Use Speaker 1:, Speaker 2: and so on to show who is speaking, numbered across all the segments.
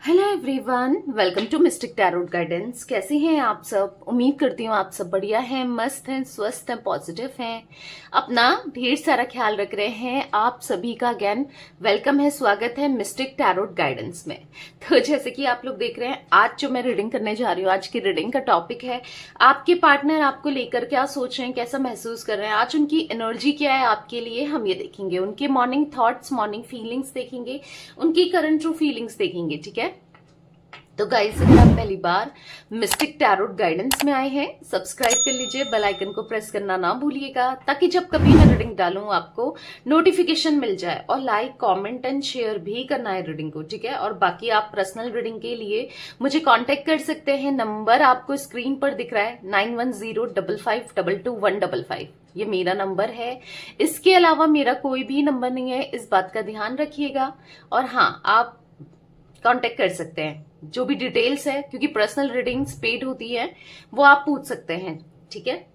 Speaker 1: Hello everyone, welcome to mystic tarot guidance. कैसे हैं आप सब? उम्मीद करती हूँ आप सब बढ़िया हैं, मस्त हैं, स्वस्थ हैं, पॉजिटिव हैं, अपना ढेर सारा ख्याल रख रहे हैं। आप सभी का अगेन वेलकम है, स्वागत है मिस्टिक टैरोट गाइडेंस में। तो जैसे कि आप लोग देख रहे हैं, आज जो मैं रीडिंग करने जा रही हूँ, आज की रीडिंग का टॉपिक है आपके पार्टनर आपको लेकर क्या सोच रहे हैं, कैसा महसूस कर रहे हैं, आज उनकी एनर्जी क्या है आपके लिए, हम ये देखेंगे। उनके मॉर्निंग थॉट्स, मॉर्निंग फीलिंग्स देखेंगे, उनकी करंट ट्रू फीलिंग्स देखेंगे। ठीक है, तो गाइस, अगर आप पहली बार मिस्टिक टैरोट गाइडेंस में आए हैं, सब्सक्राइब कर लीजिए, बेल आइकन को प्रेस करना ना भूलिएगा, ताकि जब कभी मैं रीडिंग डालूं आपको नोटिफिकेशन मिल जाए। और लाइक, कमेंट एंड शेयर भी करना है रीडिंग को, ठीक है। और बाकी आप पर्सनल रीडिंग के लिए मुझे कांटेक्ट कर सकते हैं। नंबर आपको स्क्रीन पर दिख रहा है, 9105522155। ये मेरा नंबर है। इसके अलावा मेरा कोई भी नंबर नहीं है, इस बात का ध्यान रखिएगा। और हाँ, आप कांटेक्ट कर सकते हैं, जो भी डिटेल्स है, क्योंकि पर्सनल रीडिंग्स पेड होती है, वो आप पूछ सकते हैं। ठीक है,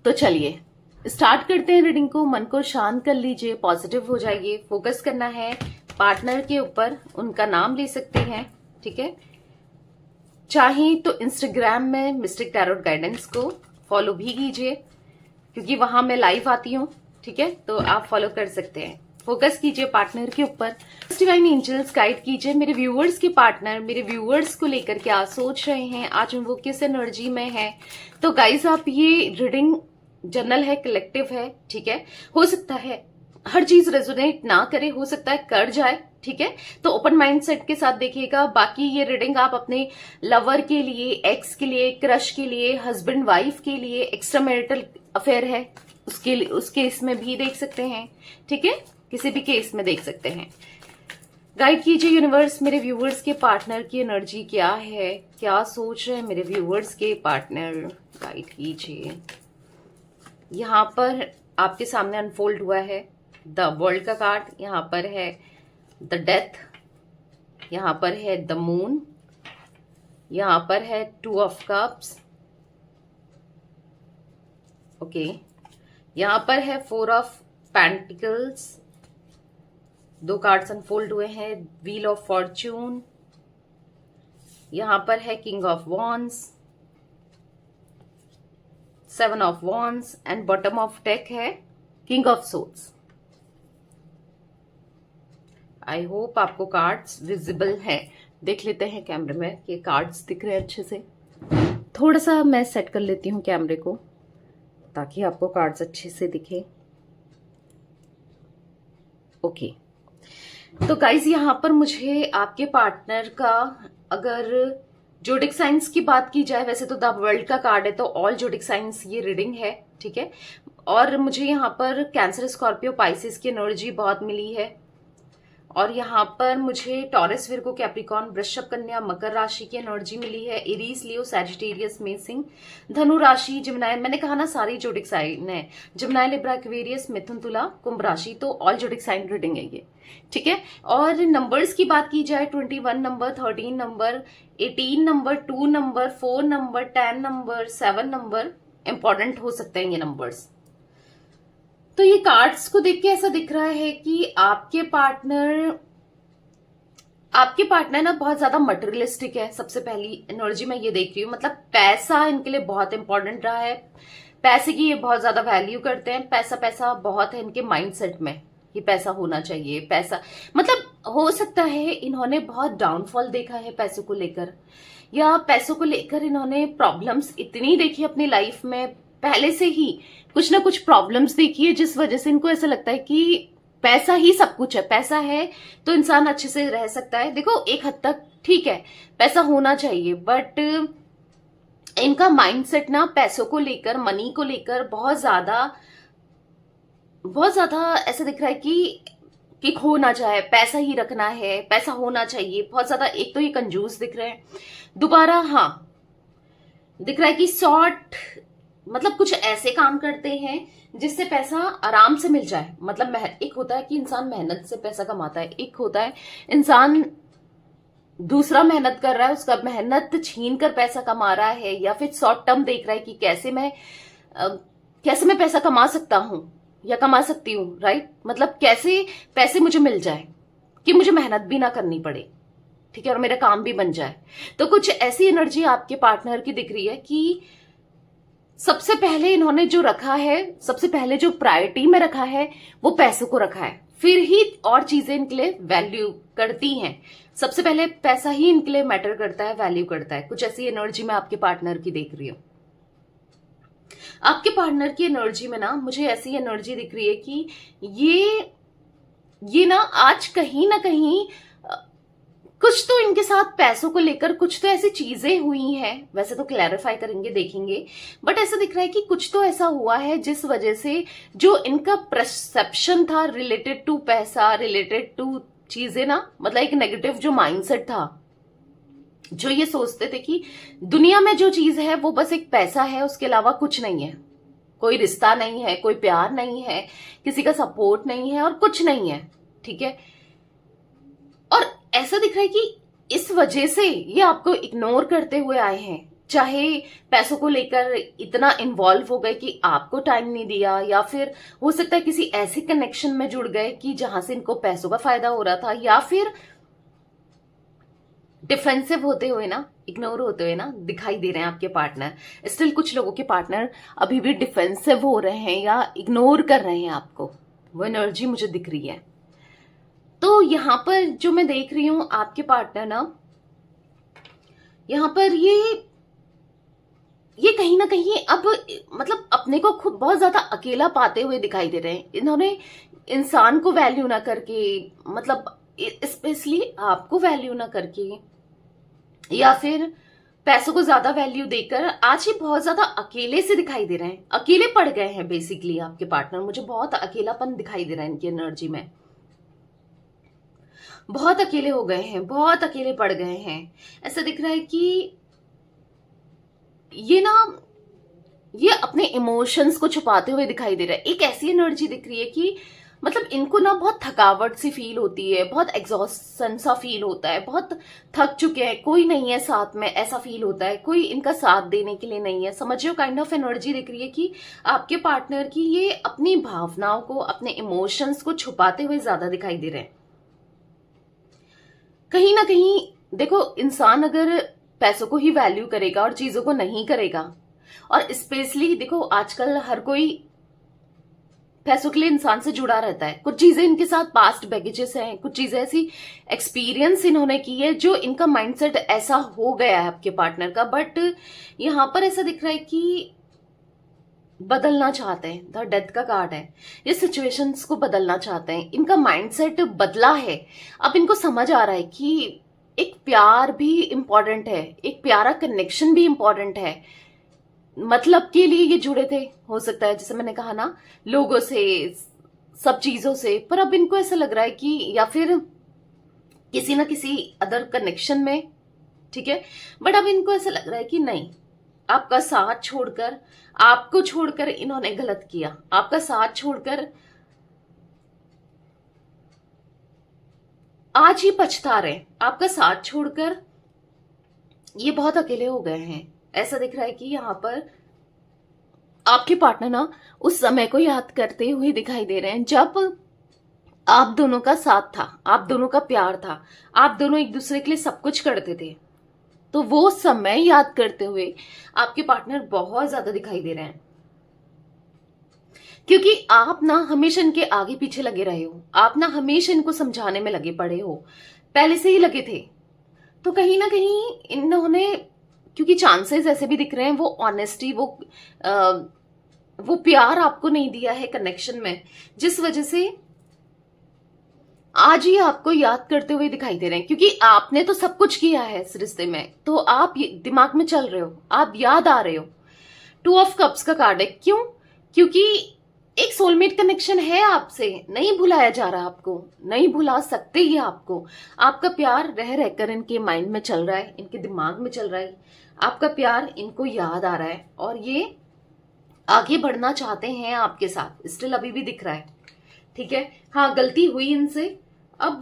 Speaker 1: तो चलिए स्टार्ट करते हैं रीडिंग को। मन को शांत कर लीजिए, पॉजिटिव हो जाइए, फोकस करना है पार्टनर के ऊपर। उनका नाम ले सकते हैं, ठीक है। चाहे तो इंस्टाग्राम में मिस्टिक टैरोट गाइडेंस को फॉलो भी कीजिए, क्योंकि वहां मैं लाइव आती हूँ, ठीक है। तो आप फॉलो कर सकते हैं। फोकस कीजिए पार्टनर के ऊपर। डिवाइन एंजल्स गाइड कीजिए मेरे व्यूअर्स के पार्टनर मेरे व्यूअर्स को लेकर क्या सोच रहे हैं, आज वो किस एनर्जी में है। तो गाइस, आप ये रीडिंग जनरल है, कलेक्टिव है, ठीक है। हो सकता है हर चीज रेजोनेट ना करे, हो सकता है कर जाए, ठीक है। तो ओपन माइंडसेट के साथ देखिएगा। बाकी ये रीडिंग आप अपने लवर के लिए, एक्स के लिए, क्रश के लिए, हस्बैंड वाइफ के लिए, एक्स्ट्रा मैरिटल अफेयर है उसके लिए, उस केस में भी देख सकते हैं, ठीक है। किसी भी केस में देख सकते हैं। गाइड कीजिए यूनिवर्स, मेरे व्यूअर्स के पार्टनर की एनर्जी क्या है, क्या सोच रहे हैं मेरे व्यूअर्स के पार्टनर, गाइड कीजिए। यहां पर आपके सामने अनफोल्ड हुआ है द वर्ल्ड का कार्ड, यहां पर है द डेथ, यहां पर है द मून, यहां पर है टू ऑफ कप्स, ओके। यहां पर है फोर ऑफ पेंटिकल्स, दो कार्ड्स अनफोल्ड हुए हैं, व्हील ऑफ फॉर्च्यून, यहां पर है king of wands, seven of wands and bottom of deck है king of swords. I hope आपको कार्ड्स विजिबल है। देख लेते हैं कैमरे में कि कार्ड्स दिख रहे हैं अच्छे से। थोड़ा सा मैं सेट कर लेती हूँ कैमरे को, ताकि आपको कार्ड्स अच्छे से दिखे, ओके। तो गाइज, यहां पर मुझे आपके पार्टनर का, अगर जोडिक साइंस की बात की जाए, वैसे तो द वर्ल्ड का कार्ड है, तो ऑल जोडिक साइंस ये रीडिंग है, ठीक है। और मुझे यहाँ पर कैंसर, स्कॉर्पियो, पाइसिस की एनर्जी बहुत मिली है। और यहाँ पर मुझे टॉरस, विर्गो, कैप्रिकॉर्न, वृषभ, कन्या, मकर राशि की एनर्जी मिली है। एरीज, लियो, सैजिटेरियस, मेषिंग, धनु राशि, जिम्नाय, मैंने कहा ना सारी जोडिक साइन है, जिम्नाय, लिब्रा, एक्वेरियस, मिथुन, तुला, कुंभ राशि, तो ऑल जोडिक साइन रीडिंग है ये, ठीक है। और नंबर्स की बात की जाए, 21 number, 13 number, 18 number, 2 number, 4 number, 10 number, 7 number important हो सकते हैं ये नंबर्स। तो ये कार्ड्स को देख के ऐसा दिख रहा है कि आपके पार्टनर ना बहुत ज्यादा मटेरियलिस्टिक है। सबसे पहली एनर्जी मैं ये देख रही हूँ, मतलब पैसा इनके लिए बहुत इंपॉर्टेंट रहा है, पैसे की ये बहुत ज्यादा वैल्यू करते हैं। पैसा पैसा बहुत है इनके माइंडसेट में, कि पैसा होना चाहिए, पैसा, मतलब हो सकता है इन्होंने बहुत डाउनफॉल देखा है पैसों को लेकर, या पैसों को लेकर इन्होंने प्रॉब्लम्स इतनी देखी अपनी लाइफ में, पहले से ही कुछ ना कुछ प्रॉब्लम्स देखी है, जिस वजह से इनको ऐसा लगता है कि पैसा ही सब कुछ है। पैसा है तो इंसान अच्छे से रह सकता है। देखो, एक हद तक ठीक है, पैसा होना चाहिए, बट इनका माइंडसेट ना पैसों को लेकर, मनी को लेकर बहुत ज्यादा ऐसा दिख रहा है कि खो ना जाए, पैसा ही रखना है, पैसा होना चाहिए बहुत ज्यादा। एक तो ये कंजूस दिख रहे हैं, दोबारा हाँ दिख रहा है कि शॉर्ट, मतलब कुछ ऐसे काम करते हैं जिससे पैसा आराम से मिल जाए। मतलब एक होता है कि इंसान मेहनत से पैसा कमाता है, एक होता है इंसान दूसरा मेहनत कर रहा है, उसका मेहनत छीन कर पैसा कमा रहा है, या फिर शॉर्ट टर्म देख रहा है कि कैसे मैं पैसा कमा सकता हूं या कमा सकती हूँ, राइट। मतलब कैसे पैसे मुझे मिल जाए कि मुझे मेहनत भी ना करनी पड़े, ठीक है, और मेरा काम भी बन जाए। तो कुछ ऐसी एनर्जी आपके पार्टनर की दिख रही है कि सबसे पहले इन्होंने जो रखा है, सबसे पहले जो प्रायोरिटी में रखा है वो पैसों को रखा है, फिर ही और चीजें इनके लिए वैल्यू करती हैं। सबसे पहले पैसा ही इनके लिए मैटर करता है, वैल्यू करता है। कुछ ऐसी एनर्जी मैं आपके पार्टनर की देख रही हूं। आपके पार्टनर की एनर्जी में ना मुझे ऐसी एनर्जी दिख रही है कि ये ना आज कहीं ना कहीं कुछ तो इनके साथ पैसों को लेकर कुछ तो ऐसी चीजें हुई हैं। वैसे तो क्लैरिफाई करेंगे, देखेंगे, बट ऐसा दिख रहा है कि कुछ तो ऐसा हुआ है जिस वजह से जो इनका परसेप्शन था रिलेटेड टू पैसा, रिलेटेड टू चीजें ना, मतलब एक नेगेटिव जो माइंडसेट था, जो ये सोचते थे कि दुनिया में जो चीज है वो बस एक पैसा है, उसके अलावा कुछ नहीं है, कोई रिश्ता नहीं है, कोई प्यार नहीं है, किसी का सपोर्ट नहीं है और कुछ नहीं है। ठीक है, और ऐसा दिख रहा है कि इस वजह से ये आपको इग्नोर करते हुए आए हैं। चाहे पैसों को लेकर इतना इन्वॉल्व हो गए कि आपको टाइम नहीं दिया, या फिर हो सकता है किसी ऐसे कनेक्शन में जुड़ गए कि जहां से इनको पैसों का फायदा हो रहा था, या फिर डिफेंसिव होते हुए ना, इग्नोर होते हुए ना दिखाई दे रहे हैं आपके पार्टनर। स्टिल कुछ लोगों के पार्टनर अभी भी डिफेंसिव हो रहे हैं या इग्नोर कर रहे हैं आपको, वो एनर्जी मुझे दिख रही है। तो यहां पर जो मैं देख रही हूं आपके पार्टनर ना, यहां पर ये कहीं ना कहीं अब मतलब अपने को खुद बहुत ज्यादा अकेला पाते हुए दिखाई दे रहे हैं। इन्होंने इंसान को वैल्यू ना करके, मतलब स्पेशली आपको वैल्यू ना करके, या फिर पैसों को ज्यादा वैल्यू देकर आज ही बहुत ज्यादा अकेले से दिखाई दे रहे हैं। अकेले पड़ गए हैं बेसिकली आपके पार्टनर। मुझे बहुत अकेलापन दिखाई दे रहा है इनकी एनर्जी में। बहुत अकेले हो गए हैं, बहुत अकेले पड़ गए हैं। ऐसा दिख रहा है कि ये अपने इमोशंस को छुपाते हुए दिखाई दे रहा है। एक ऐसी एनर्जी दिख रही है कि मतलब इनको ना बहुत थकावट सी फील होती है, बहुत एग्जॉस्टन सा फील होता है, बहुत थक चुके हैं, कोई नहीं है साथ में, ऐसा फील होता है, कोई इनका साथ देने के लिए नहीं है। समझिए काइंड ऑफ एनर्जी दिख रही है कि आपके पार्टनर की ये अपनी भावनाओं को, अपने इमोशंस को छुपाते हुए ज्यादा दिखाई दे रहे हैं। कहीं ना कहीं देखो, इंसान अगर पैसों को ही वैल्यू करेगा और चीजों को नहीं करेगा, और स्पेशली देखो आजकल हर कोई पैसों के लिए इंसान से जुड़ा रहता है। कुछ चीजें इनके साथ पास्ट बैगेजेस हैं, कुछ चीजें ऐसी एक्सपीरियंस इन्होंने की है जो इनका माइंडसेट ऐसा हो गया है आपके पार्टनर का। बट यहां पर ऐसा दिख रहा है कि बदलना चाहते हैं। द डेथ का कार्ड है, ये सिचुएशंस को बदलना चाहते हैं। इनका माइंडसेट बदला है। अब इनको समझ आ रहा है कि एक प्यार भी इंपॉर्टेंट है, एक प्यारा कनेक्शन भी इंपॉर्टेंट है। मतलब के लिए ये जुड़े थे, हो सकता है जैसे मैंने कहा ना, लोगों से, सब चीजों से, पर अब इनको ऐसा लग रहा है कि या फिर किसी ना किसी अदर कनेक्शन में, ठीक है, बट अब इनको ऐसा लग रहा है कि नहीं, आपका साथ छोड़कर, आपको छोड़कर इन्होंने गलत किया। आपका साथ छोड़कर आज ही पछता रहे, आपका साथ छोड़कर ये बहुत अकेले हो गए हैं। ऐसा दिख रहा है कि यहाँ पर आपके पार्टनर ना उस समय को याद करते हुए दिखाई दे रहे हैं जब आप दोनों का साथ था, आप दोनों का प्यार था, आप दोनों एक दूसरे के लिए सब कुछ करते थे। तो वो समय याद करते हुए आपके पार्टनर बहुत ज्यादा दिखाई दे रहे हैं, क्योंकि आप ना हमेशा इनके आगे पीछे लगे रहे हो, आप ना हमेशा इनको समझाने में लगे पड़े हो, पहले से ही लगे थे। तो कहीं ना कहीं इन्होंने, क्योंकि चांसेस ऐसे भी दिख रहे हैं, वो ऑनेस्टी, वो प्यार आपको नहीं दिया है कनेक्शन में, जिस वजह से आज ही आपको याद करते हुए दिखाई दे रहे हैं। क्योंकि आपने तो सब कुछ किया है इस रिश्ते में, तो आप दिमाग में चल रहे हो, आप याद आ रहे हो। 2 ऑफ कप्स का कार्ड है। क्यों? क्योंकि एक सोलमेट कनेक्शन है आपसे, नहीं भुलाया जा रहा, आपको नहीं भुला सकते ही आपको। आपका प्यार रह रहकर इनके माइंड में चल रहा है, इनके दिमाग में चल रहा है, आपका प्यार इनको याद आ रहा है, और ये आगे बढ़ना चाहते हैं आपके साथ। स्टिल अभी भी दिख रहा है, ठीक है। हाँ, गलती हुई इनसे। अब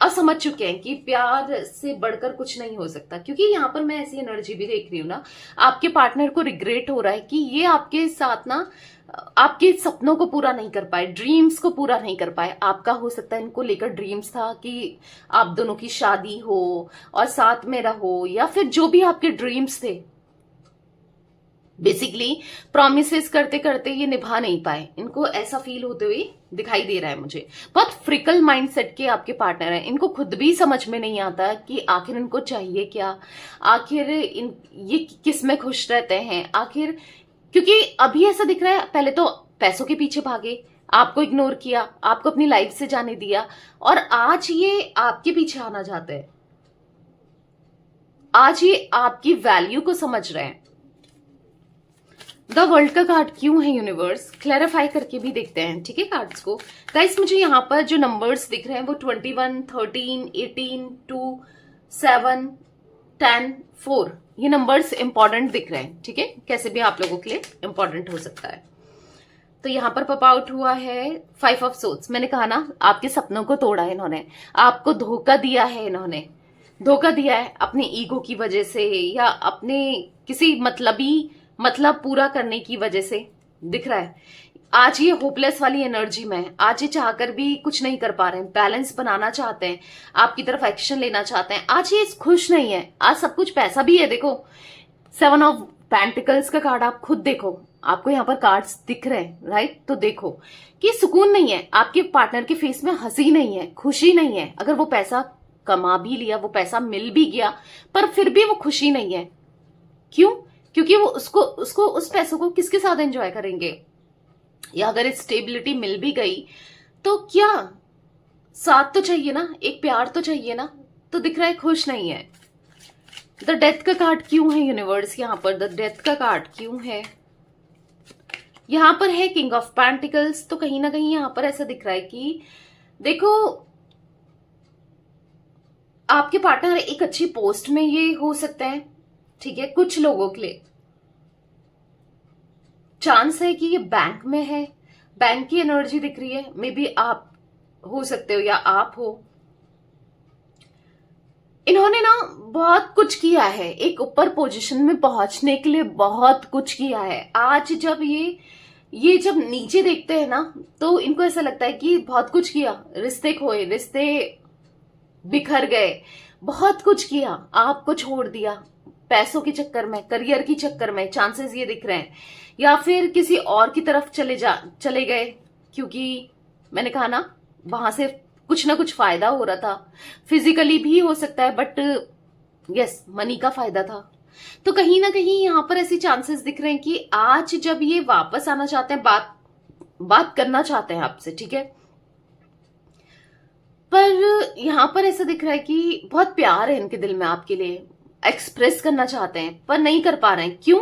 Speaker 1: अब समझ चुके हैं कि प्यार से बढ़कर कुछ नहीं हो सकता, क्योंकि यहाँ पर मैं ऐसी एनर्जी भी देख रही हूँ ना, आपके पार्टनर को रिग्रेट हो रहा है कि ये आपके साथ ना आपके सपनों को पूरा नहीं कर पाए, ड्रीम्स को पूरा नहीं कर पाए। आपका हो सकता है इनको लेकर ड्रीम्स था कि आप दोनों की शादी हो और साथ में रहो, या फिर जो भी आपके ड्रीम्स थे, बेसिकली प्रोमिसेस करते करते ये निभा नहीं पाए। इनको ऐसा फील होते हुए दिखाई दे रहा है मुझे। बहुत फ्रिकल माइंडसेट के आपके पार्टनर हैं। इनको खुद भी समझ में नहीं आता कि आखिर इनको चाहिए क्या, आखिर ये किस में खुश रहते हैं आखिर। क्योंकि अभी ऐसा दिख रहा है, पहले तो पैसों के पीछे भागे, आपको इग्नोर किया, आपको अपनी लाइफ से जाने दिया, और आज ये आपके पीछे आना चाहते हैं। आज ये आपकी वैल्यू को समझ रहे हैं। द वर्ल्ड का कार्ड क्यों है यूनिवर्स, क्लैरिफाई करके भी देखते हैं, ठीक है कार्ड्स को। गाइस मुझे यहाँ पर जो नंबर्स दिख रहे हैं वो 21, 13, 18, 2, 7, 10, 4, ये नंबर्स इंपॉर्टेंट दिख रहे हैं, ठीक है, कैसे भी आप लोगों के लिए इंपॉर्टेंट हो सकता है। तो यहाँ पर पॉप आउट हुआ है 5 ऑफ सोर्ड्स। मैंने कहा ना, आपके सपनों को तोड़ा है इन्होंने, आपको धोखा दिया है इन्होंने, धोखा दिया है अपनी ईगो की वजह से, या अपने किसी मतलब पूरा करने की वजह से दिख रहा है। आज ये होपलेस वाली एनर्जी में है, आज ये चाहकर भी कुछ नहीं कर पा रहे हैं, बैलेंस बनाना चाहते हैं, आपकी तरफ एक्शन लेना चाहते हैं। आज ये खुश नहीं है, आज सब कुछ पैसा भी है, देखो 7 ऑफ पेंटिकल्स का कार्ड आप खुद देखो, आपको यहाँ पर कार्ड्स दिख रहे हैं, राइट। तो देखो कि सुकून नहीं है, आपके पार्टनर के फेस में हंसी नहीं है, खुशी नहीं है। अगर वो पैसा कमा भी लिया, वो पैसा मिल भी गया, पर फिर भी वो खुशी नहीं है। क्यों? क्योंकि वो उसको उस पैसों को किसके साथ एंजॉय करेंगे, या अगर स्टेबिलिटी मिल भी गई तो क्या, साथ तो चाहिए ना, एक प्यार तो चाहिए ना। तो दिख रहा है खुश नहीं है। द डेथ का कार्ड क्यों है यूनिवर्स, यहाँ पर द डेथ का कार्ड क्यों है। यहां पर है किंग ऑफ पेंटिकल्स। तो कहीं ना कहीं यहां पर ऐसा दिख रहा है कि देखो आपके पार्टनर एक अच्छी पोस्ट में ये हो सकते हैं, ठीक है। कुछ लोगों के लिए चांस है कि ये बैंक में है, बैंक की एनर्जी दिख रही है। मे बी आप हो सकते हो या आप हो। इन्होंने ना बहुत कुछ किया है, एक ऊपर पोजीशन में पहुंचने के लिए बहुत कुछ किया है। आज जब ये जब नीचे देखते हैं ना, तो इनको ऐसा लगता है कि बहुत कुछ किया, रिश्ते खोए, रिश्ते बिखर गए, बहुत कुछ किया, आपको छोड़ दिया पैसों के चक्कर में, करियर के चक्कर में, चांसेस ये दिख रहे हैं। या फिर किसी और की तरफ चले गए, क्योंकि मैंने कहा ना वहां से कुछ ना कुछ फायदा हो रहा था, फिजिकली भी हो सकता है, बट यस मनी का फायदा था। तो कहीं ना कहीं यहां पर ऐसी चांसेस दिख रहे हैं कि आज जब ये वापस आना चाहते हैं, बात करना चाहते हैं आपसे, ठीक है, पर यहां पर ऐसा दिख रहा है कि बहुत प्यार है इनके दिल में आपके लिए, एक्सप्रेस करना चाहते हैं पर नहीं कर पा रहे हैं। क्यों?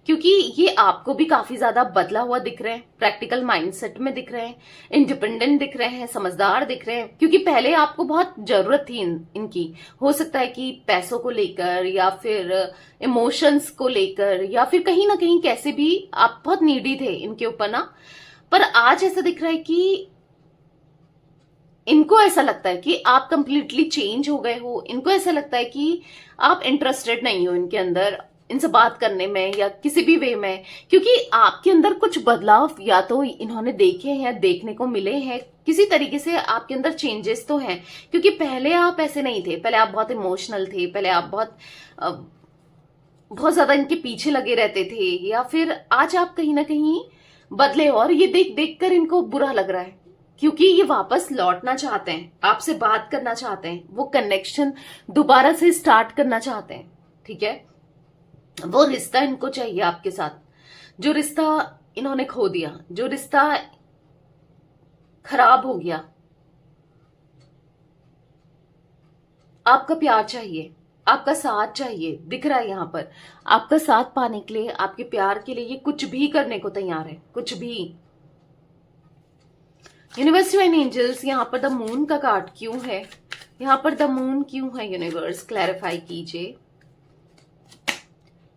Speaker 1: क्योंकि ये आपको भी काफी ज्यादा बदला हुआ दिख रहे हैं, प्रैक्टिकल माइंडसेट में दिख रहे हैं, इंडिपेंडेंट दिख रहे हैं, समझदार दिख रहे हैं। क्योंकि पहले आपको बहुत जरूरत थी इनकी, हो सकता है कि पैसों को लेकर, या फिर इमोशंस को लेकर, या फिर कहीं ना कहीं कैसे भी आप बहुत नीडी थे इनके ऊपर ना। पर आज ऐसा दिख रहा है कि इनको ऐसा लगता है कि आप कंप्लीटली चेंज हो गए हो। इनको ऐसा लगता है कि आप इंटरेस्टेड नहीं हो इनके अंदर, इनसे बात करने में या किसी भी वे में, क्योंकि आपके अंदर कुछ बदलाव या तो इन्होंने देखे हैं, देखने को मिले हैं। किसी तरीके से आपके अंदर चेंजेस तो हैं, क्योंकि पहले आप ऐसे नहीं थे। पहले आप बहुत इमोशनल थे, पहले आप बहुत ज्यादा इनके पीछे लगे रहते थे, या फिर आज आप कहीं ना कहीं बदले हो। और ये देख कर इनको बुरा लग रहा है, क्योंकि ये वापस लौटना चाहते हैं, आपसे बात करना चाहते हैं, वो कनेक्शन दोबारा से स्टार्ट करना चाहते हैं, ठीक है। वो रिश्ता इनको चाहिए आपके साथ, जो रिश्ता इन्होंने खो दिया, जो रिश्ता खराब हो गया। आपका प्यार चाहिए, आपका साथ चाहिए, दिख रहा है यहां पर। आपका साथ पाने के लिए, आपके प्यार के लिए ये कुछ भी करने को तैयार है, कुछ भी। यूनिवर्स एंड एंजल्स, यहाँ पर द मून का कार्ड क्यों है, यहाँ पर द मून क्यों है यूनिवर्स, क्लैरिफाई कीजिए।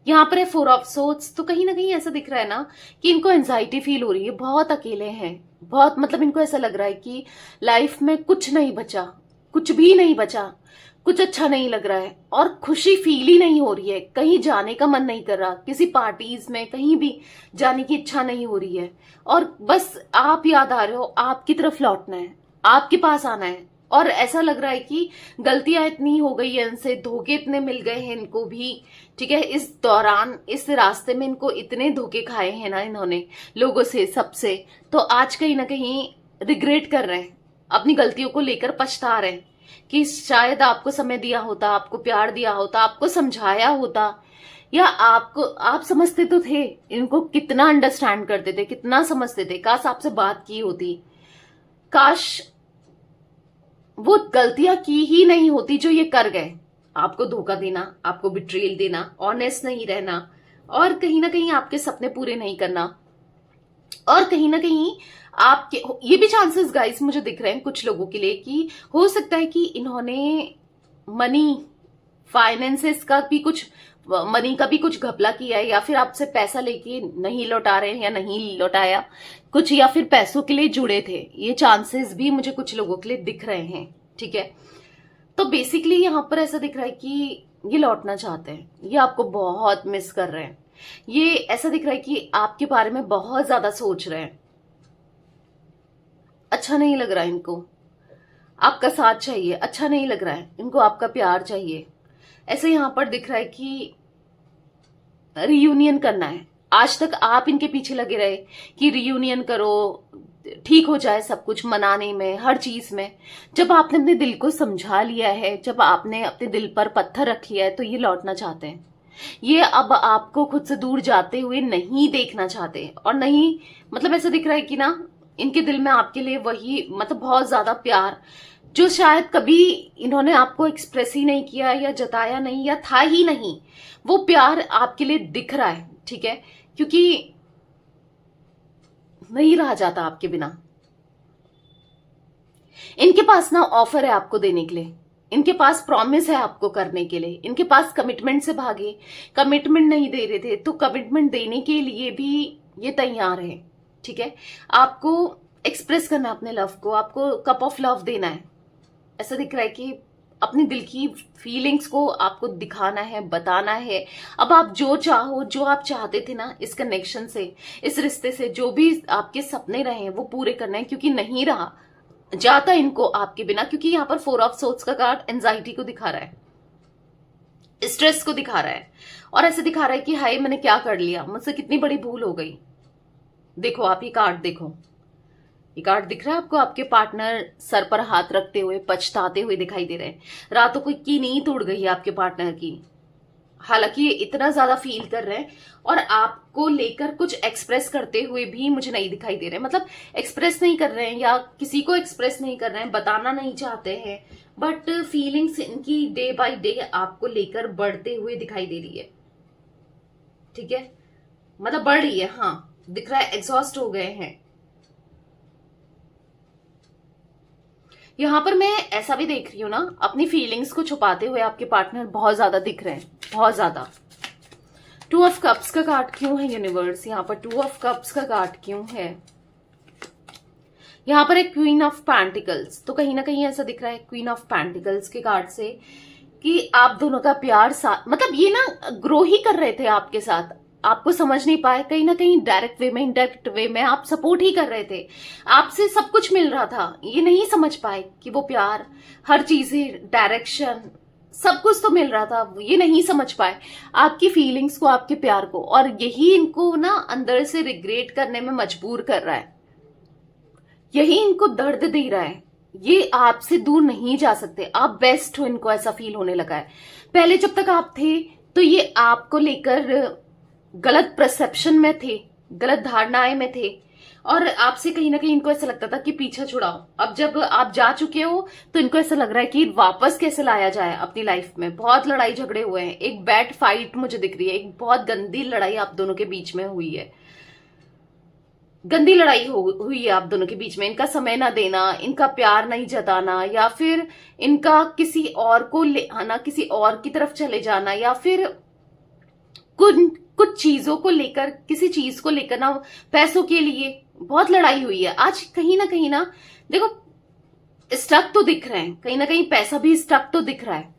Speaker 1: यहाँ पर है 4 ऑफ सोर्ड्स। तो कहीं ना कहीं ऐसा दिख रहा है ना कि इनको एंजाइटी फील हो रही है, बहुत अकेले हैं, बहुत, मतलब इनको ऐसा लग रहा है कि लाइफ में कुछ नहीं बचा, कुछ भी नहीं बचा, कुछ अच्छा नहीं लग रहा है और खुशी फील ही नहीं हो रही है, कहीं जाने का मन नहीं कर रहा, किसी पार्टीज में कहीं भी जाने की इच्छा नहीं हो रही है और बस आप याद आ रहे हो, आपकी तरफ लौटना है, आपके पास आना है और ऐसा लग रहा है कि गलतियां इतनी हो गई है इनसे, धोखे इतने मिल गए हैं इनको भी, ठीक है, इस दौरान इस रास्ते में इनको इतने धोखे खाए हैं ना इन्होंने लोगों से, सबसे, तो आज कहीं ना कहीं रिग्रेट कर रहे हैं, अपनी गलतियों को लेकर पछता रहे हैं कि शायद आपको समय दिया होता, आपको प्यार दिया होता, आपको समझाया होता, या आप समझते तो थे, इनको कितना अंडरस्टैंड करते थे, कितना समझते थे, काश आपसे बात की होती, काश वो गलतियां की ही नहीं होती जो ये कर गए, आपको धोखा देना, आपको बिट्रेल देना, ऑनेस्ट नहीं रहना और कहीं ना कहीं आपके सपने पूरे नहीं करना और कहीं ना कहीं आपके ये भी चांसेस गाइस मुझे दिख रहे हैं कुछ लोगों के लिए कि हो सकता है कि इन्होंने मनी फाइनेंसेस का भी कुछ, मनी का भी कुछ घपला किया है या फिर आपसे पैसा लेके नहीं लौटा रहे हैं या नहीं लौटाया कुछ, या फिर पैसों के लिए जुड़े थे, ये चांसेस भी मुझे कुछ लोगों के लिए दिख रहे हैं, ठीक है। तो बेसिकली यहां पर ऐसा दिख रहा है कि ये लौटना चाहते हैं, ये आपको बहुत मिस कर रहे हैं, ये ऐसा दिख रहा है कि आपके बारे में बहुत ज्यादा सोच रहे हैं, अच्छा नहीं लग रहा है इनको, आपका साथ चाहिए, अच्छा नहीं लग रहा है इनको, आपका प्यार चाहिए, ऐसे यहां पर दिख रहा है कि रियूनियन करना है। आज तक आप इनके पीछे लगे रहे कि रियूनियन करो, ठीक हो जाए सब कुछ, मनाने में, हर चीज में। जब आपने अपने दिल को समझा लिया है, जब आपने अपने दिल पर पत्थर रख लिया है, तो ये लौटना चाहते हैं, ये अब आपको खुद से दूर जाते हुए नहीं देखना चाहते और नहीं, मतलब ऐसा दिख रहा है कि ना इनके दिल में आपके लिए वही, मतलब बहुत ज्यादा प्यार जो शायद कभी इन्होंने आपको एक्सप्रेस ही नहीं किया या जताया नहीं या था ही नहीं, वो प्यार आपके लिए दिख रहा है, ठीक है, क्योंकि नहीं रहा जाता आपके बिना। इनके पास ना ऑफर है आपको देने के लिए, इनके पास प्रॉमिस है आपको करने के लिए, इनके पास कमिटमेंट से भागे, कमिटमेंट नहीं दे रहे थे तो कमिटमेंट देने के लिए भी ये तैयार है, ठीक है। आपको एक्सप्रेस करना है अपने लव को, आपको कप ऑफ लव देना है, ऐसा दिख रहा है कि अपने दिल की फीलिंग्स को आपको दिखाना है, बताना है। अब आप जो चाहो, जो आप चाहते थे ना इस कनेक्शन से, इस रिश्ते से, जो भी आपके सपने रहे हैं वो पूरे करना है, क्योंकि नहीं रहा जाता इनको आपके बिना, क्योंकि यहाँ पर 4 ऑफ सोर्ड्स का कार्ड एंजाइटी को दिखा रहा है, स्ट्रेस को दिखा रहा है और ऐसे दिखा रहा है कि हाय मैंने क्या कर लिया, मुझसे कितनी बड़ी भूल हो गई। देखो आप ये कार्ड देखो, ये कार्ड दिख रहा है आपको, आपके पार्टनर सर पर हाथ रखते हुए पछताते हुए दिखाई दे रहे हैं, रातों को की नींद उड़ गई है आपके पार्टनर की, हालांकि ये इतना ज्यादा फील कर रहे हैं और आपको लेकर कुछ एक्सप्रेस करते हुए भी मुझे नहीं दिखाई दे रहे, मतलब एक्सप्रेस नहीं कर रहे हैं या किसी को एक्सप्रेस नहीं कर रहे हैं, बताना नहीं चाहते हैं, बट फीलिंग्स इनकी डे बाय डे आपको लेकर बढ़ते हुए दिखाई दे रही है, ठीक है, मतलब बढ़ रही है, हाँ दिख रहा है एग्जॉस्ट हो गए हैं। यहां पर मैं ऐसा भी देख रही हूं ना, अपनी फीलिंग्स को छुपाते हुए आपके पार्टनर बहुत ज्यादा दिख रहे हैं, बहुत ज्यादा। 2 ऑफ कप्स का कार्ड क्यों है यूनिवर्स, यहाँ पर 2 ऑफ कप्स का कार्ड क्यों है, यहाँ पर एक क्वीन ऑफ पेंटिकल्स, तो कहीं ना कहीं ऐसा दिख रहा है क्वीन ऑफ पेंटिकल्स के कार्ड से कि आप दोनों का प्यार साथ, मतलब ये ना ग्रो ही कर रहे थे आपके साथ, आपको समझ नहीं पाए, कहीं ना कहीं डायरेक्ट वे में, इनडायरेक्ट वे में आप सपोर्ट ही कर रहे थे, आपसे सब कुछ मिल रहा था, ये नहीं समझ पाए कि वो प्यार, हर चीजें, डायरेक्शन, सब कुछ तो मिल रहा था, ये नहीं समझ पाए आपकी फीलिंग्स को, आपके प्यार को, और यही इनको ना अंदर से रिग्रेट करने में मजबूर कर रहा है, यही इनको दर्द दे रहा है, ये आपसे दूर नहीं जा सकते, आप बेस्ट हो, इनको ऐसा फील होने लगा है। पहले जब तक आप थे तो ये आपको लेकर गलत परसेप्शन में थे, गलत धारणाएं में थे और आपसे कहीं ना कहीं इनको ऐसा लगता था कि पीछा छुड़ाओ। अब जब आप जा चुके हो तो इनको ऐसा लग रहा है कि वापस कैसे लाया जाए अपनी लाइफ में। बहुत लड़ाई झगड़े हुए हैं, एक बैड फाइट मुझे दिख रही है, एक बहुत गंदी लड़ाई आप दोनों के बीच में हुई है, गंदी लड़ाई हुई है आप दोनों के बीच में। इनका समय ना देना, इनका प्यार नहीं जताना, या फिर इनका किसी और को ले आना, किसी और की तरफ चले जाना, या फिर कुछ चीजों को लेकर, किसी चीज को लेकर ना, पैसों के लिए बहुत लड़ाई हुई है। आज कहीं ना देखो स्टक तो दिख रहे हैं, कहीं ना कहीं पैसा भी स्टक तो दिख रहा है,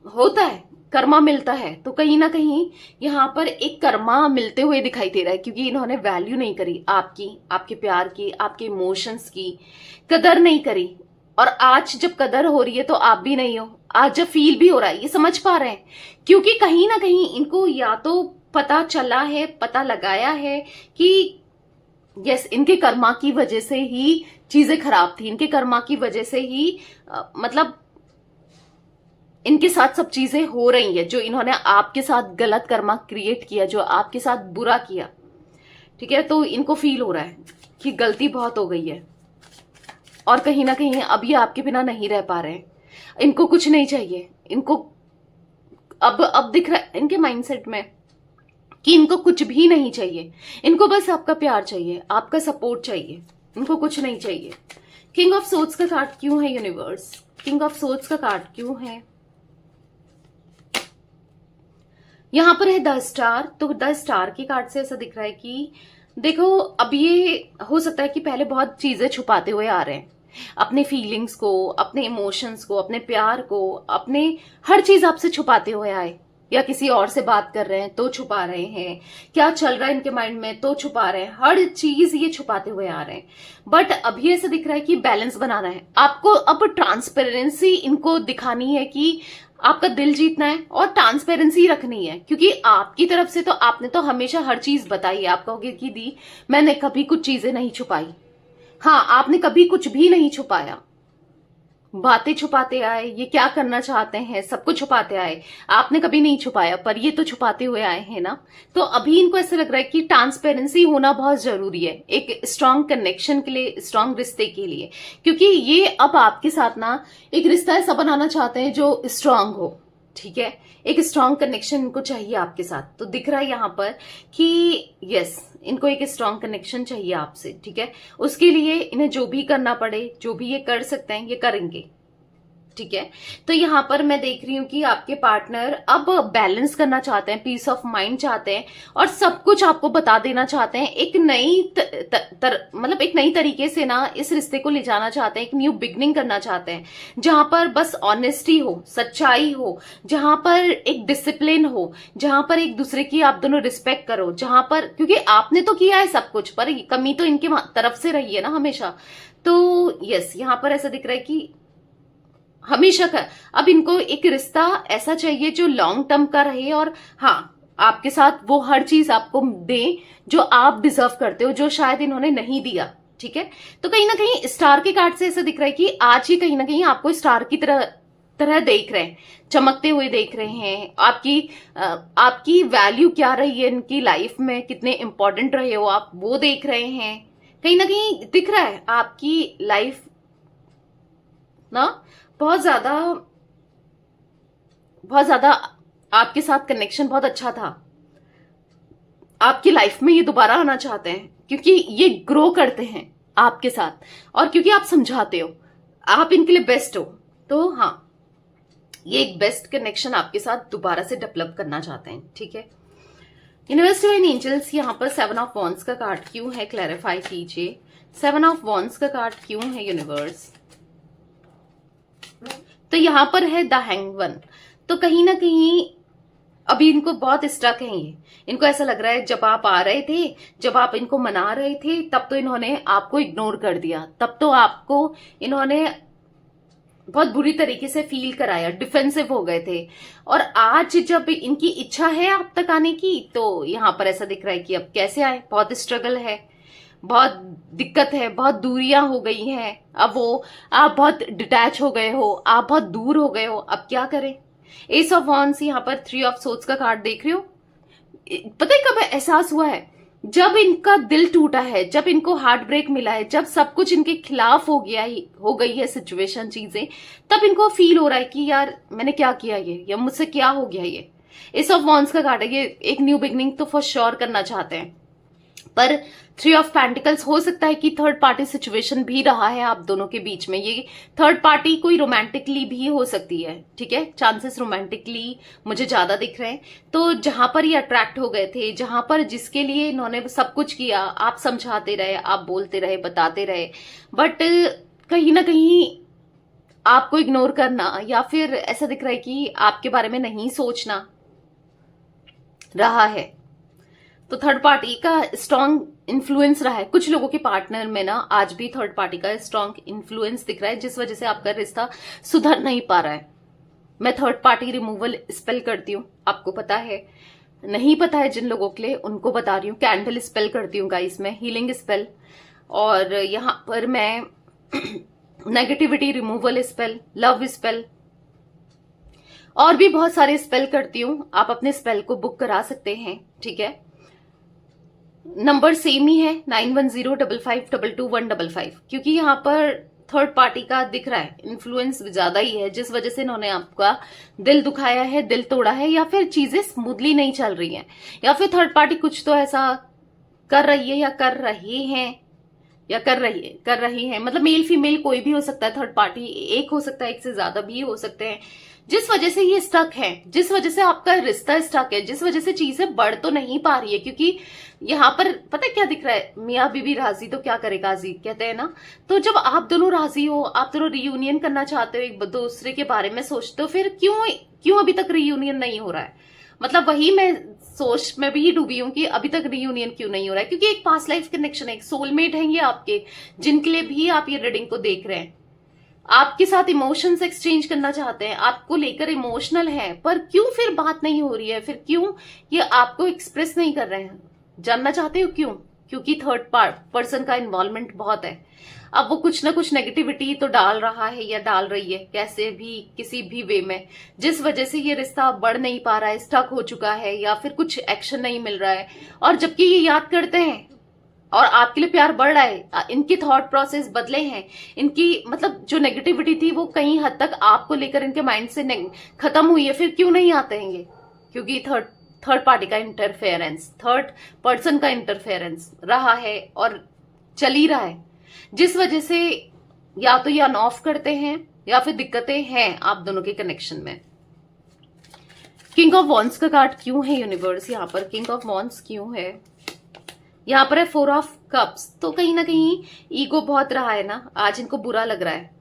Speaker 1: होता है कर्मा मिलता है, तो कहीं ना कहीं यहाँ पर एक कर्मा मिलते हुए दिखाई दे रहा है, क्योंकि इन्होंने वैल्यू नहीं करी आपकी, आपके प्यार की, आपके इमोशंस की कदर नहीं करी। और आज जब कदर हो रही है तो आप भी नहीं हो, आज जब फील भी हो रहा है, ये समझ पा रहे हैं, क्योंकि कहीं ना कहीं इनको या तो पता चला है, पता लगाया है कि यस इनके कर्मा की वजह से ही चीजें खराब थी, इनके कर्मा की वजह से ही मतलब इनके साथ सब चीजें हो रही है, जो इन्होंने आपके साथ गलत कर्मा क्रिएट किया, जो आपके साथ बुरा किया, ठीक है। तो इनको फील हो रहा है कि गलती बहुत हो गई है, और कहीं ना कहीं अब ये आपके बिना नहीं रह पा रहे हैं, इनको कुछ नहीं चाहिए, इनको अब दिख रहा है इनके माइंडसेट में कि इनको कुछ भी नहीं चाहिए, इनको बस आपका प्यार चाहिए, आपका सपोर्ट चाहिए, इनको कुछ नहीं चाहिए। किंग ऑफ सोर्ड्स का कार्ड क्यों है यूनिवर्स? किंग ऑफ सोर्ड्स का कार्ड क्यों है? यहां पर है द स्टार। तो द स्टार के कार्ड से ऐसा दिख रहा है कि देखो, अब ये हो सकता है कि पहले बहुत चीजें छुपाते हुए आ रहे हैं, अपने फीलिंग्स को, अपने इमोशंस को, अपने प्यार को, अपने हर चीज आपसे छुपाते हुए आए, या किसी और से बात कर रहे हैं तो छुपा रहे हैं, क्या चल रहा है इनके माइंड में तो छुपा रहे हैं, हर चीज ये छुपाते हुए आ रहे हैं। बट अभी ऐसा दिख रहा है कि बैलेंस बनाना है आपको, अब ट्रांसपेरेंसी इनको दिखानी है कि आपका दिल जीतना है, और ट्रांसपेरेंसी रखनी है, क्योंकि आपकी तरफ से तो आपने तो हमेशा हर चीज बताई है। आप कहोगे कि दी मैंने कभी कुछ चीजें नहीं छुपाई, हाँ आपने कभी कुछ भी नहीं छुपाया, बातें छुपाते आए, ये क्या करना चाहते हैं सब कुछ छुपाते आए, आपने कभी नहीं छुपाया, पर ये तो छुपाते हुए आए हैं ना। तो अभी इनको ऐसा लग रहा है कि ट्रांसपेरेंसी होना बहुत जरूरी है एक स्ट्रांग कनेक्शन के लिए, स्ट्रांग रिश्ते के लिए, क्योंकि ये अब आपके साथ ना एक रिश्ता ऐसा बनाना चाहते हैं जो स्ट्रांग हो, ठीक है। एक स्ट्रांग कनेक्शन इनको चाहिए आपके साथ। तो दिख रहा है यहाँ पर कि यस इनको एक स्ट्रांग कनेक्शन चाहिए आपसे, ठीक है। उसके लिए इन्हें जो भी करना पड़े, जो भी ये कर सकते हैं ये करेंगे, ठीक है। तो यहाँ पर मैं देख रही हूँ कि आपके पार्टनर अब बैलेंस करना चाहते हैं, पीस ऑफ माइंड चाहते हैं, और सब कुछ आपको बता देना चाहते हैं, एक नई मतलब एक नई तरीके से ना इस रिश्ते को ले जाना चाहते हैं, एक न्यू बिगनिंग करना चाहते हैं, जहां पर बस ऑनेस्टी हो, सच्चाई हो, जहां पर एक डिसिप्लिन हो, जहां पर एक दूसरे की आप दोनों रिस्पेक्ट करो, जहां पर, क्योंकि आपने तो किया है सब कुछ, पर कमी तो इनके तरफ से रही है ना हमेशा। तो यस यहाँ पर ऐसा दिख रहा है कि हमेशा का अब इनको एक रिश्ता ऐसा चाहिए जो लॉन्ग टर्म का रहे, और हाँ आपके साथ वो हर चीज आपको दे जो आप डिजर्व करते हो, जो शायद इन्होंने नहीं दिया, ठीक है। तो कहीं ना कहीं स्टार के कार्ड से ऐसा दिख रहा है कि आज ही कहीं ना कहीं आपको स्टार की तरह देख रहे हैं, चमकते हुए देख रहे हैं, आपकी वैल्यू क्या रही है इनकी लाइफ में, कितने इंपॉर्टेंट रहे हो आप, वो देख रहे हैं। कहीं ना कहीं दिख रहा है आपकी लाइफ ना बहुत ज्यादा आपके साथ कनेक्शन बहुत अच्छा था, आपकी लाइफ में ये दोबारा आना चाहते हैं, क्योंकि ये ग्रो करते हैं आपके साथ, और क्योंकि आप समझाते हो, आप इनके लिए बेस्ट हो। तो हाँ ये एक बेस्ट कनेक्शन आपके साथ दोबारा से डेवलप करना चाहते हैं, ठीक है। यूनिवर्स डिवाइन एंजल्स, यहाँ पर 7 ऑफ वॉन्ड्स का कार्ड क्यों है, क्लैरिफाई कीजिए। 7 ऑफ वॉन्ड्स का कार्ड क्यों है यूनिवर्स? तो यहां पर है द हैंगवन। तो कहीं ना कहीं अभी इनको बहुत स्टक है, ये इनको ऐसा लग रहा है जब आप आ रहे थे, जब आप इनको मना रहे थे, तब तो इन्होंने आपको इग्नोर कर दिया, तब तो आपको इन्होंने बहुत बुरी तरीके से फील कराया, डिफेंसिव हो गए थे। और आज जब इनकी इच्छा है आप तक आने की, तो यहां पर ऐसा दिख रहा है कि अब कैसे आए, बहुत स्ट्रगल है, बहुत दिक्कत है, बहुत दूरियां हो गई हैं, अब वो आप बहुत डिटैच हो गए हो, आप बहुत दूर हो गए हो, अब क्या करें। एस ऑफ वॉन्ड्स, यहाँ पर 3 ऑफ सोर्ड्स का कार्ड देख रहे हो। पता है कब एहसास हुआ है? जब इनका दिल टूटा है, जब इनको हार्ट ब्रेक मिला है, जब सब कुछ इनके खिलाफ हो गई है सिचुएशन, चीजें, तब इनको फील हो रहा है कि यार मैंने क्या किया ये, या मुझसे क्या हो गया ये। एस ऑफ वॉन्ड्स का कार्ड है, ये एक न्यू बिगनिंग तो फॉर श्योर करना चाहते हैं, पर 3 ऑफ पेंटिकल्स हो सकता है कि थर्ड पार्टी सिचुएशन भी रहा है आप दोनों के बीच में। ये थर्ड पार्टी कोई रोमांटिकली भी हो सकती है, ठीक है, चांसेस रोमांटिकली मुझे ज्यादा दिख रहे हैं। तो जहां पर ये अट्रैक्ट हो गए थे, जहां पर जिसके लिए इन्होंने सब कुछ किया, आप समझाते रहे, आप बोलते रहे, बताते रहे, बट कहीं ना कहीं आपको इग्नोर करना, या फिर ऐसा दिख रहा है कि आपके बारे में नहीं सोचना रहा है। तो थर्ड पार्टी का स्ट्रांग इन्फ्लुएंस रहा है कुछ लोगों के पार्टनर में ना, आज भी थर्ड पार्टी का स्ट्रांग इन्फ्लुएंस दिख रहा है, जिस वजह से आपका रिश्ता सुधर नहीं पा रहा है। मैं थर्ड पार्टी रिमूवल स्पेल करती हूँ, आपको पता है, नहीं पता है जिन लोगों के लिए उनको बता रही हूँ। कैंडल स्पेल करती हूँ गाइस मैं, हीलिंग स्पेल, और यहां पर मैं negativity removal spell, love spell, और भी बहुत सारे स्पेल करती हूँ। आप अपने स्पेल को बुक करा सकते हैं, ठीक है। नंबर सेम ही है 9105522155, क्योंकि यहाँ पर थर्ड पार्टी का दिख रहा है इन्फ्लुएंस ज्यादा ही है, जिस वजह से इन्होंने आपका दिल दुखाया है, दिल तोड़ा है, या फिर चीजें स्मूथली नहीं चल रही हैं, या फिर थर्ड पार्टी कुछ तो ऐसा कर रही है या कर रही है या कर रही है, मतलब मेल फीमेल कोई भी हो सकता है, थर्ड पार्टी एक हो सकता है, एक से ज्यादा भी हो सकते हैं, जिस वजह से ये स्टक है, जिस वजह से आपका रिश्ता स्टक है, जिस वजह से चीजें बढ़ तो नहीं पा रही है। क्योंकि यहाँ पर पता है क्या दिख रहा है, मियाँ बीवी राजी तो क्या करे काजी, कहते हैं ना। तो जब आप दोनों राजी हो, आप दोनों रियूनियन करना चाहते हो, एक दूसरे के बारे में सोचते हो, फिर क्यों अभी तक रियूनियन नहीं हो रहा है? मतलब वही मैं सोच में भी डूबी हूं कि अभी तक रियूनियन क्यों नहीं हो रहा है। क्योंकि एक पास्ट लाइफ कनेक्शन है, एक सोलमेट है ये आपके, जिनके लिए भी आप ये रीडिंग को देख रहे हैं, आपके साथ इमोशंस एक्सचेंज करना चाहते हैं, आपको लेकर इमोशनल है, पर क्यों फिर बात नहीं हो रही है, फिर क्यों ये आपको एक्सप्रेस नहीं कर रहे हैं? जानना चाहते हो क्यों? क्योंकि थर्ड पर्सन का इन्वॉल्वमेंट बहुत है। अब वो कुछ ना कुछ नेगेटिविटी तो डाल रहा है या डाल रही है, कैसे भी किसी भी वे में, जिस वजह से ये रिश्ता बढ़ नहीं पा रहा है, स्टक हो चुका है, या फिर कुछ एक्शन नहीं मिल रहा है। और जबकि ये याद करते हैं और आपके लिए प्यार बढ़ रहा है, इनकी थॉट प्रोसेस बदले हैं, इनकी मतलब जो नेगेटिविटी थी वो कहीं हद तक आपको लेकर इनके माइंड से खत्म हुई है, फिर क्यों नहीं आते हैं ये? क्योंकि थर्ड पार्टी का इंटरफेरेंस, थर्ड पर्सन का इंटरफेरेंस रहा है और चल ही रहा है, जिस वजह से या तो ये ऑन ऑफ करते हैं या फिर दिक्कतें हैं आप दोनों के कनेक्शन में। किंग ऑफ वॉन्ड्स का कार्ड क्यों है यूनिवर्स? यहाँ पर किंग ऑफ वॉन्ड्स क्यों है? यहाँ पर है 4 ऑफ कप्स। तो कहीं ना कहीं ईगो बहुत रहा है ना, आज इनको बुरा लग रहा है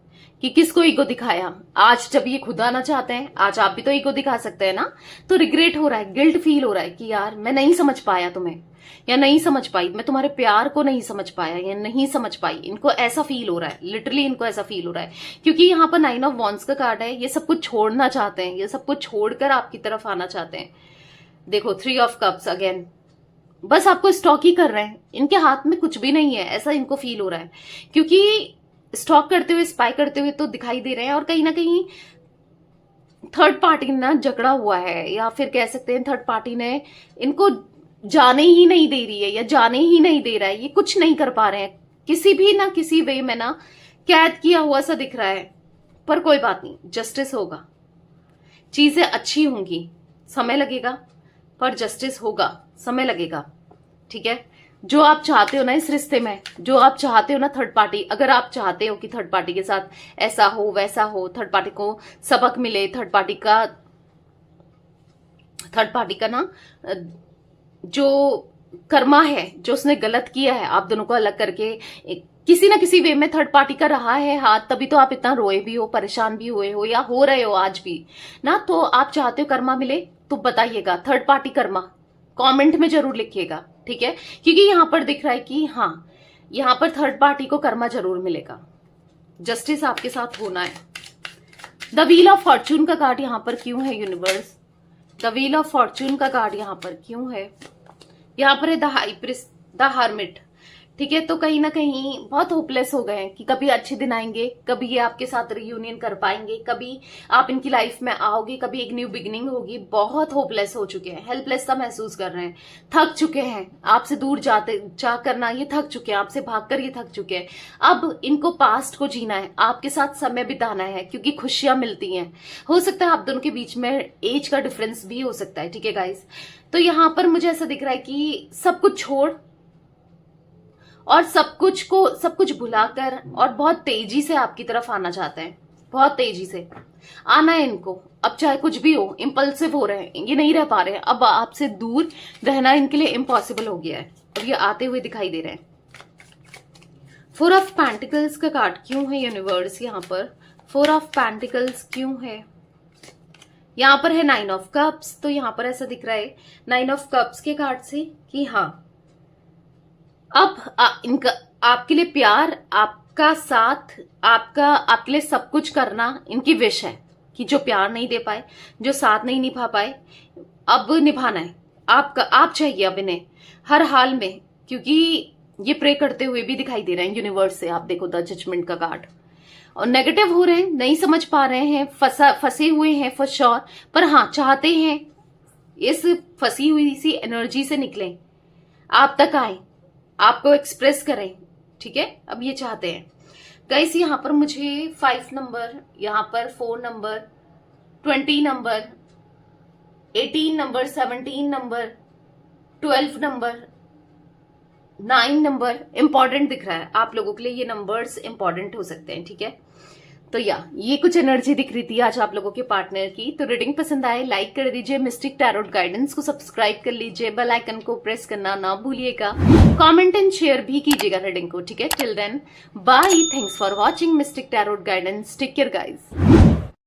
Speaker 1: कि किसको ईगो दिखाया। आज जब ये खुद आना चाहते हैं, आज आप भी तो ईगो दिखा सकते हैं ना, तो रिग्रेट हो रहा है, गिल्ट फील हो रहा है कि यार मैं नहीं समझ पाया तुम्हें, या नहीं समझ पाई, मैं तुम्हारे प्यार को नहीं समझ पाया या नहीं समझ पाई। इनको ऐसा फील हो रहा है, लिटरली इनको ऐसा फील हो रहा है, क्योंकि यहाँ पर 9 ऑफ वॉन्ड्स का कार्ड है। ये सब कुछ छोड़ना चाहते हैं, ये सब कुछ छोड़कर आपकी तरफ आना चाहते हैं। देखो 3 ऑफ कप्स अगेन, बस आपको स्टॉक ही कर रहे हैं, इनके हाथ में कुछ भी नहीं है, ऐसा इनको फील हो रहा है। क्योंकि स्टॉक करते हुए, स्पाई करते हुए तो दिखाई दे रहे हैं, और कहीं ना कहीं थर्ड पार्टी ना जकड़ा हुआ है, या फिर कह सकते हैं थर्ड पार्टी ने इनको जाने ही नहीं दे रही है, या जाने ही नहीं दे रहा है, ये कुछ नहीं कर पा रहे हैं, किसी भी ना किसी वे में ना कैद किया हुआ सा दिख रहा है। पर कोई बात नहीं, जस्टिस होगा, चीजें अच्छी होंगी, समय लगेगा पर जस्टिस होगा, समय लगेगा, ठीक है। जो आप चाहते हो ना इस रिश्ते में, जो आप चाहते हो ना थर्ड पार्टी, अगर आप चाहते हो कि थर्ड पार्टी के साथ ऐसा हो वैसा हो, थर्ड पार्टी को सबक मिले, थर्ड पार्टी का ना जो कर्मा है, जो उसने गलत किया है आप दोनों को अलग करके, किसी ना किसी वे में थर्ड पार्टी का रहा है हाथ, तभी तो आप इतना रोए भी हो, परेशान भी हुए हो, या हो रहे हो आज भी ना। तो आप चाहते हो कर्मा मिले, तो बताइएगा थर्ड पार्टी कर्मा, कमेंट में जरूर लिखिएगा, ठीक है। क्योंकि यहां पर दिख रहा है कि हाँ, यहां पर थर्ड पार्टी को कर्मा जरूर मिलेगा, जस्टिस आपके साथ होना है। द व्हील ऑफ फॉर्चून का कार्ड यहां पर क्यों है universe? The wheel of Fortune का कार्ड यहां पर क्यों है? यहां पर है the high priest, the hermit, ठीक है। तो कहीं ना कहीं बहुत होपलेस हो गए हैं कि कभी अच्छे दिन आएंगे, कभी ये आपके साथ रियूनियन कर पाएंगे, कभी आप इनकी लाइफ में आओगे, कभी एक न्यू बिगिनिंग होगी। बहुत होपलेस हो चुके हैं, हेल्पलेस सा महसूस कर रहे हैं, थक चुके हैं, आपसे दूर जा करना ये थक चुके हैं, आपसे भागकर ये थक चुके हैं। अब इनको पास्ट को जीना है, आपके साथ समय बिताना है, क्योंकि खुशियां मिलती हैं। हो सकता है आप दोनों के बीच में एज का डिफरेंस भी हो सकता है, ठीक है गाइस। तो यहां पर मुझे ऐसा दिख रहा है कि सब कुछ छोड़ और सब कुछ भुलाकर और बहुत तेजी से आपकी तरफ आना चाहते हैं, बहुत तेजी से आना है इनको। अब चाहे कुछ भी हो, इम्पल्सिव हो रहे हैं, ये नहीं रह पा रहे हैं, अब आपसे दूर रहना इनके लिए इम्पॉसिबल हो गया है, अब ये आते हुए दिखाई दे रहे हैं। 4 ऑफ पेंटिकल्स का कार्ड क्यों है यूनिवर्स? यहाँ पर 4 ऑफ पेंटिकल्स क्यों है? यहाँ पर है 9 ऑफ कप्स, तो यहाँ पर ऐसा दिख रहा है 9 ऑफ कप्स के कार्ड से कि हाँ अब इनका आपके लिए प्यार, आपका साथ, आपके लिए सब कुछ करना इनकी विश है कि जो प्यार नहीं दे पाए, जो साथ नहीं निभा पाए, अब निभाना है आपका। आप चाहिए अब इन्हें हर हाल में, क्योंकि ये प्रे करते हुए भी दिखाई दे रहे हैं यूनिवर्स से। आप देखो द जजमेंट का कार्ड, और नेगेटिव हो रहे हैं, नहीं समझ पा रहे हैं, फंसे हुए हैं फॉर श्योर, पर हाँ चाहते हैं इस फंसी हुई सी एनर्जी से निकलें, आप तक आए, आपको एक्सप्रेस करें। ठीक है, अब ये चाहते हैं। गाइस यहाँ पर मुझे 5 नंबर, यहाँ पर 4 number, 20 number, 18 number, 17 number, 12 number, 9 number important दिख रहा है। आप लोगों के लिए ये नंबर्स इंपॉर्टेंट हो सकते हैं। ठीक है, तो ये कुछ एनर्जी दिख रही थी आज आप लोगों के पार्टनर की। तो रीडिंग पसंद आए लाइक कर दीजिए, मिस्टिक टैरोट गाइडेंस को सब्सक्राइब कर लीजिए, बेल आइकन को प्रेस करना ना भूलिएगा, कमेंट एंड शेयर भी कीजिएगा रीडिंग को। ठीक है, till then bye, thanks for watching mystic tarot guidance, take care guys.